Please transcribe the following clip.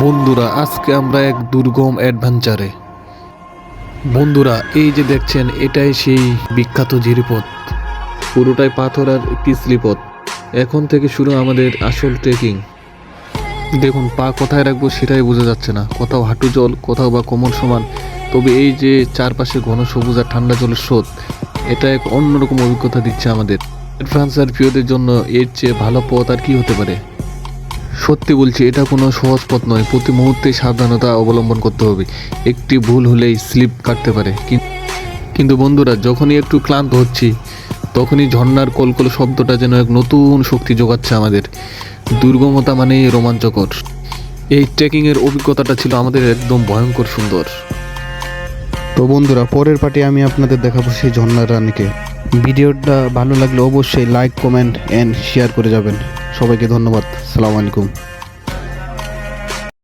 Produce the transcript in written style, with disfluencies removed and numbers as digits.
বন্ধুরা, আজকে আমরা এক দুর্গম অ্যাডভেঞ্চারে। বন্ধুরা, এই যে দেখছেন, এটাই সেই বিখ্যাত জিরিপথ। পুরোটাই পাথর আর পিছলি পথ। এখন থেকে শুরু আমাদের আসল ট্রেকিং। দেখুন, পা কোথায় রাখবো সেটাই বোঝা যাচ্ছে না। কোথাও হাঁটু জল, কোথাও বা কোমর সমান। তবে এই যে চারপাশে ঘন সবুজ আর ঠান্ডা জলের স্রোত, এটা এক অন্যরকম অভিজ্ঞতা দিচ্ছে আমাদের। অ্যাডভেঞ্চার প্রিয়দের জন্য এর চেয়ে ভালো পথ আর কি হতে পারে। সত্যি বলছি, এটা কোনো সহজ পথ নয়। প্রতি মুহূর্তে সাবধানতা অবলম্বন করতে হবে। একটি ভুল হলেই স্লিপ কাটতে পারে। কিন্তু বন্ধুরা, যখনই একটু ক্লান্ত হচ্ছি, তখনই ঝর্ণার কলকল শব্দটা যেন এক নতুন শক্তি যোগাচ্ছে আমাদের। দুর্গমতা মানেই রোমাঞ্চকর। এই ট্রেকিংয়ের অভিজ্ঞতাটা ছিল আমাদের একদম ভয়ঙ্কর সুন্দর। তো বন্ধুরা, পরের পার্টি আমি আপনাদের দেখাবো সেই ঝর্ণার রানীকে। ভিডিওটা ভালো লাগলে অবশ্যই লাইক, কমেন্ট অ্যান্ড শেয়ার করে যাবেন। সবাইকে ধন্যবাদ। আসসালামু আলাইকুম।